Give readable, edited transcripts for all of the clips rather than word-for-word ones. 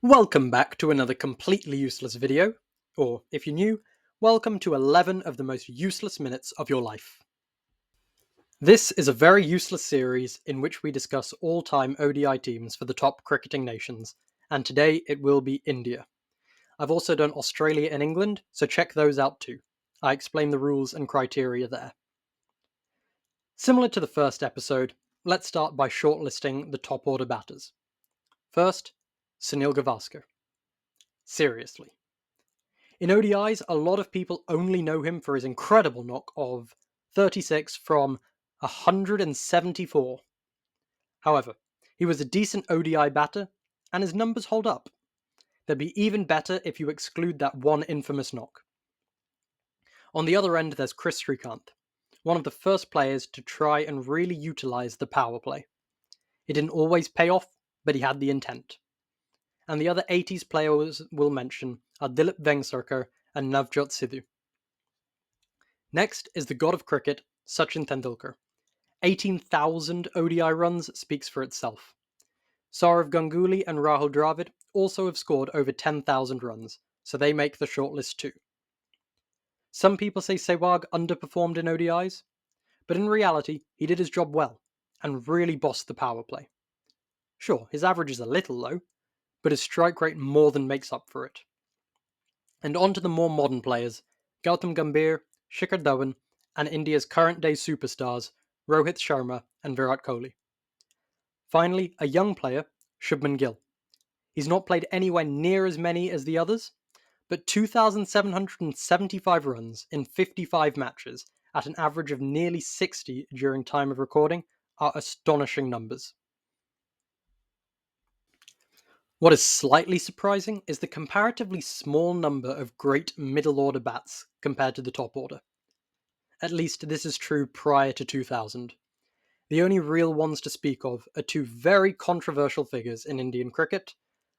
Welcome back to another completely useless video, or if you're new, welcome to 11 of the most useless minutes of your life. This is a very useless series in which we discuss all-time ODI teams for the top cricketing nations, and today it will be India. I've also done Australia and England, so check those out too. I explain the rules and criteria there. Similar to the first episode, let's start by shortlisting the top order batters. First, Sunil Gavaskar. Seriously. In ODIs, a lot of people only know him for his incredible knock of 36 from 174. However, he was a decent ODI batter, and his numbers hold up. They'd be even better if you exclude that one infamous knock. On the other end, there's Chris Srikanth, one of the first players to try and really utilise the power play. It didn't always pay off, but he had the intent. And the other 80s players we'll mention are Dilip Vengsarkar and Navjot Sidhu. Next is the god of cricket, Sachin Tendulkar. 18,000 ODI runs speaks for itself. Saurav Ganguly and Rahul Dravid also have scored over 10,000 runs, so they make the shortlist too. Some people say Sehwag underperformed in ODIs, but in reality he did his job well, and really bossed the power play. Sure, his average is a little low, but his strike rate more than makes up for it. And on to the more modern players, Gautam Gambhir, Shikhar Dhawan, and India's current-day superstars, Rohit Sharma and Virat Kohli. Finally, a young player, Shubman Gill. He's not played anywhere near as many as the others, but 2,775 runs in 55 matches at an average of nearly 60 during time of recording are astonishing numbers. What is slightly surprising is the comparatively small number of great middle-order bats compared to the top order. At least this is true prior to 2000. The only real ones to speak of are two very controversial figures in Indian cricket,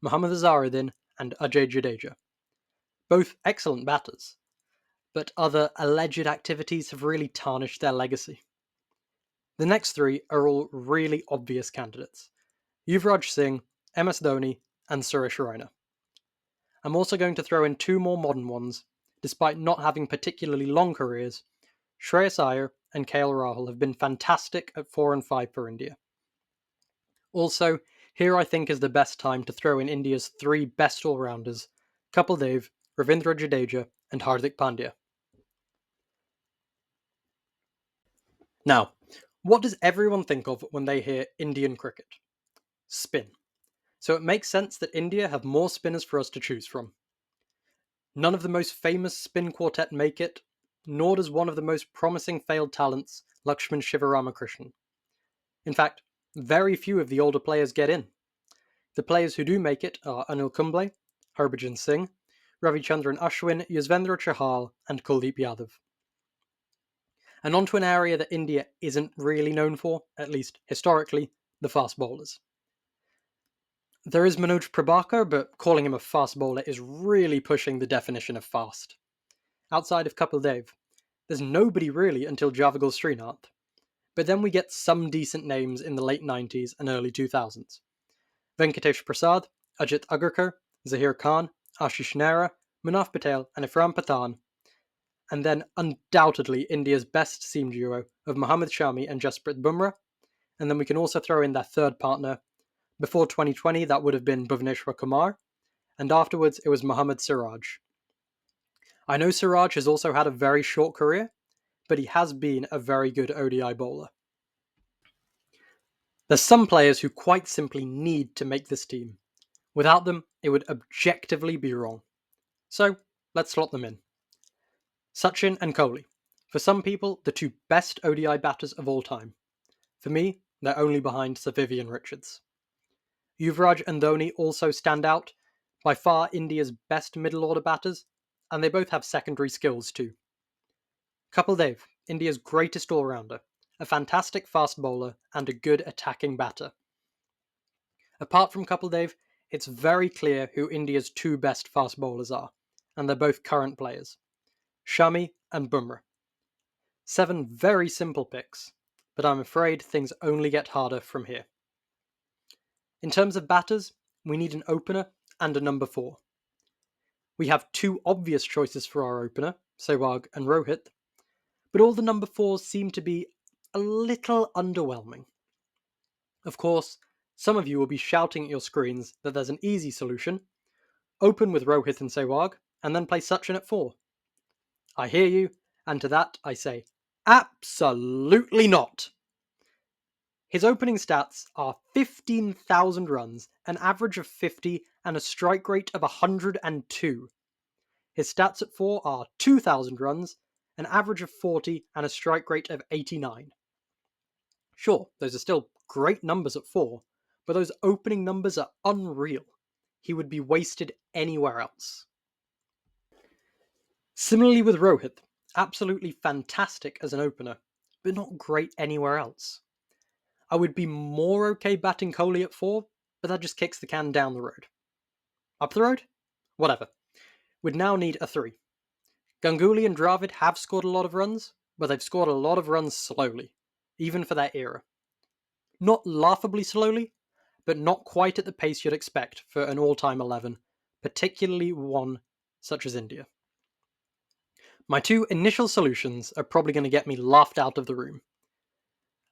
Mohammad Azharuddin and Ajay Jadeja. Both excellent batters, but other alleged activities have really tarnished their legacy. The next three are all really obvious candidates: Yuvraj Singh, MS Dhoni, and Suresh Raina. I'm also going to throw in two more modern ones. Despite not having particularly long careers, Shreyas Iyer and KL Rahul have been fantastic at 4 and 5 for India. Also, here I think is the best time to throw in India's three best all-rounders, Kapil Dev, Ravindra Jadeja, and Hardik Pandya. Now, what does everyone think of when they hear Indian cricket? Spin. So it makes sense that India have more spinners for us to choose from. None of the most famous spin quartet make it, nor does one of the most promising failed talents, Lakshman Sivaramakrishnan. In fact, very few of the older players get in. The players who do make it are Anil Kumble, Harbhajan Singh, Ravichandran Ashwin, Yuzvendra Chahal, and Kuldeep Yadav. And onto an area that India isn't really known for, at least historically, the fast bowlers. There is Manoj Prabhakar, but calling him a fast bowler is really pushing the definition of fast. Outside of Kapil Dev, there's nobody really until Javagal Srinath. But then we get some decent names in the late 90s and early 2000s. Venkatesh Prasad, Ajit Agarkar, Zahir Khan, Ashish Nehra, Munaf Patel, and Ifram Pathan. And then undoubtedly India's best seam duo of Mohammad Shami and Jasprit Bumrah. And then we can also throw in their third partner. Before 2020, that would have been Bhuvneshwar Kumar, and afterwards it was Mohammad Siraj. I know Siraj has also had a very short career, but he has been a very good ODI bowler. There's some players who quite simply need to make this team. Without them, it would objectively be wrong. So, let's slot them in. Sachin and Kohli. For some people, the two best ODI batters of all time. For me, they're only behind Sir Vivian Richards. Yuvraj and Dhoni also stand out, by far India's best middle-order batters, and they both have secondary skills too. Kapil Dev, India's greatest all-rounder, a fantastic fast bowler and a good attacking batter. Apart from Kapil Dev, it's very clear who India's two best fast bowlers are, and they're both current players: Shami and Bumrah. 7 very simple picks, but I'm afraid things only get harder from here. In terms of batters, we need an opener, and a number 4. We have two obvious choices for our opener, Sehwag and Rohit, but all the number 4s seem to be a little underwhelming. Of course, some of you will be shouting at your screens that there's an easy solution. Open with Rohit and Sehwag, and then play Sachin at 4. I hear you, and to that I say, absolutely not! His opening stats are 15,000 runs, an average of 50, and a strike rate of 102. His stats at 4 are 2,000 runs, an average of 40, and a strike rate of 89. Sure, those are still great numbers at 4, but those opening numbers are unreal. He would be wasted anywhere else. Similarly with Rohit, absolutely fantastic as an opener, but not great anywhere else. I would be more okay batting Kohli at 4, but that just kicks the can down the road. Up the road? Whatever. We'd now need a 3. Ganguly and Dravid have scored a lot of runs, but they've scored a lot of runs slowly, even for their era. Not laughably slowly, but not quite at the pace you'd expect for an all-time 11, particularly one such as India. My two initial solutions are probably going to get me laughed out of the room.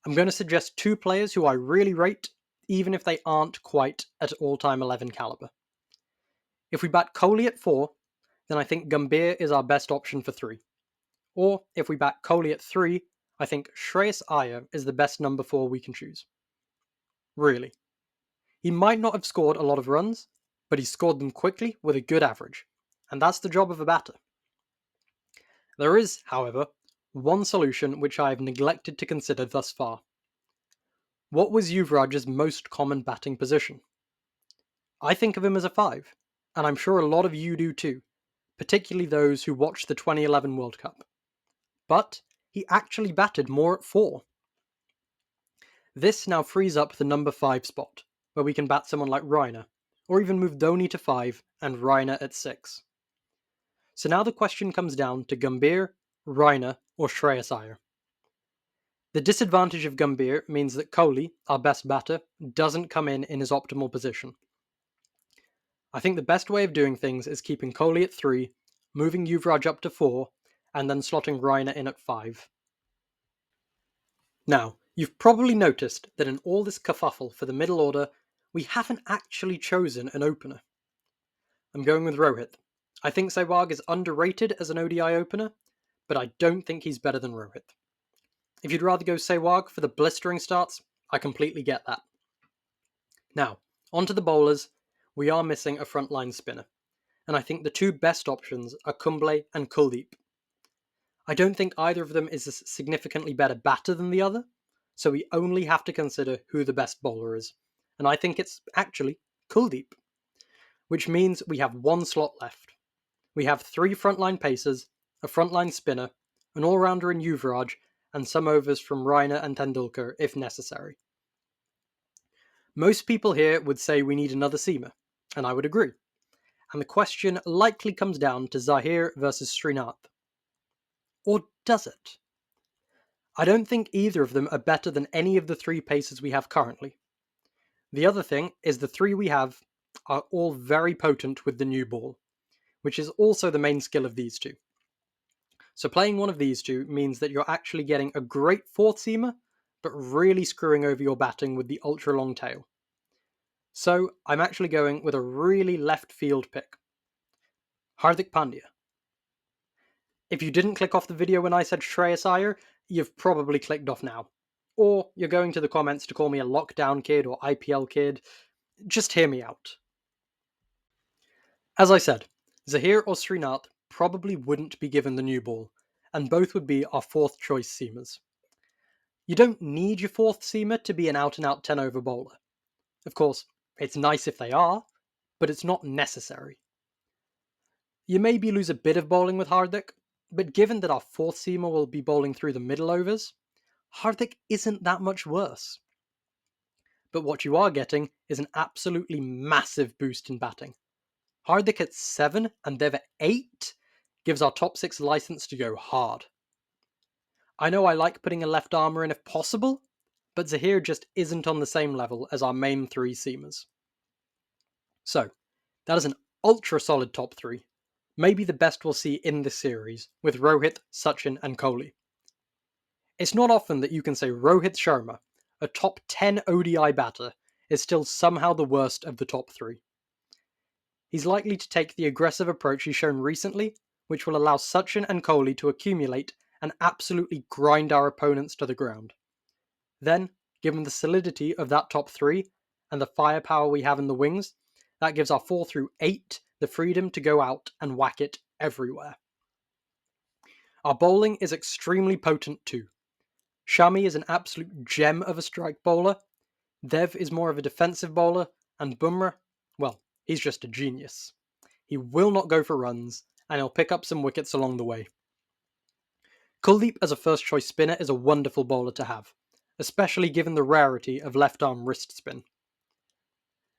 I'm going to suggest two players who I really rate, even if they aren't quite at all-time 11 caliber. If we bat Kohli at 4, then I think Gambhir is our best option for 3. Or if we bat Kohli at 3, I think Shreyas Iyer is the best number 4 we can choose. Really. He might not have scored a lot of runs, but he scored them quickly with a good average, and that's the job of a batter. There is, however, one solution which I have neglected to consider thus far. What was Yuvraj's most common batting position? I think of him as a 5, and I'm sure a lot of you do too, particularly those who watched the 2011 World Cup. But he actually batted more at 4. This now frees up the number 5 spot, where we can bat someone like Raina, or even move Dhoni to 5 and Raina at 6. So now the question comes down to Gambhir, Raina, or Shreyas Iyer. The disadvantage of Gambhir means that Kohli, our best batter, doesn't come in his optimal position. I think the best way of doing things is keeping Kohli at 3, moving Yuvraj up to 4, and then slotting Raina in at 5. Now, you've probably noticed that in all this kerfuffle for the middle order, we haven't actually chosen an opener. I'm going with Rohit. I think Sehwag is underrated as an ODI opener, but I don't think he's better than Rohit. If you'd rather go Sehwag for the blistering starts, I completely get that. Now, onto the bowlers, we are missing a frontline spinner, and I think the two best options are Kumble and Kuldeep. I don't think either of them is a significantly better batter than the other, so we only have to consider who the best bowler is, and I think it's actually Kuldeep, which means we have one slot left. We have 3 frontline pacers, a frontline spinner, an all-rounder in Yuvraj, and some overs from Raina and Tendulkar if necessary. Most people here would say we need another seamer, and I would agree. And the question likely comes down to Zahir versus Srinath. Or does it? I don't think either of them are better than any of the 3 pacers we have currently. The other thing is the 3 we have are all very potent with the new ball, which is also the main skill of these 2. So playing one of these 2 means that you're actually getting a great 4th seamer, but really screwing over your batting with the ultra long tail. So I'm actually going with a really left field pick. Hardik Pandya. If you didn't click off the video when I said Shreyas Iyer, you've probably clicked off now. Or you're going to the comments to call me a lockdown kid or IPL kid. Just hear me out. As I said, Zahir or Srinath probably wouldn't be given the new ball, and both would be our 4th choice seamers. You don't need your 4th seamer to be an out-and-out 10-over bowler. Of course, it's nice if they are, but it's not necessary. You maybe lose a bit of bowling with Hardik, but given that our 4th seamer will be bowling through the middle overs, Hardik isn't that much worse. But what you are getting is an absolutely massive boost in batting. Hardik at 7 and Dev at 8 gives our top 6 license to go hard. I know I like putting a left armour in if possible, but Zahir just isn't on the same level as our main 3 seamers. So, That is an ultra solid top 3, maybe the best we'll see in this series, with Rohit, Sachin and Kohli. It's not often that you can say Rohit Sharma, a top 10 ODI batter, is still somehow the worst of the top 3. He's likely to take the aggressive approach he's shown recently, which will allow Sachin and Kohli to accumulate and absolutely grind our opponents to the ground. Then, given the solidity of that top 3 and the firepower we have in the wings, that gives our 4 through 8 the freedom to go out and whack it everywhere. Our bowling is extremely potent too. Shami is an absolute gem of a strike bowler, Dev is more of a defensive bowler, and Bumrah, well, he's just a genius. He will not go for runs, and he'll pick up some wickets along the way. Kuldeep as a first choice spinner is a wonderful bowler to have, especially given the rarity of left arm wrist spin.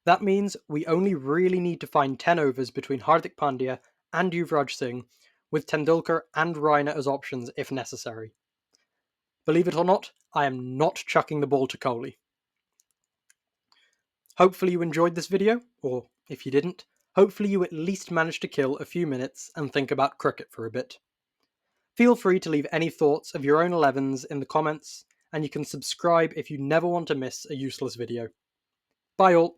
That means we only really need to find 10 overs between Hardik Pandya and Yuvraj Singh, with Tendulkar and Raina as options if necessary. Believe it or not, I am not chucking the ball to Kohli. Hopefully you enjoyed this video, or if you didn't, hopefully you at least managed to kill a few minutes and think about cricket for a bit. Feel free to leave any thoughts of your own 11s in the comments, and you can subscribe if you never want to miss a useless video. Bye all!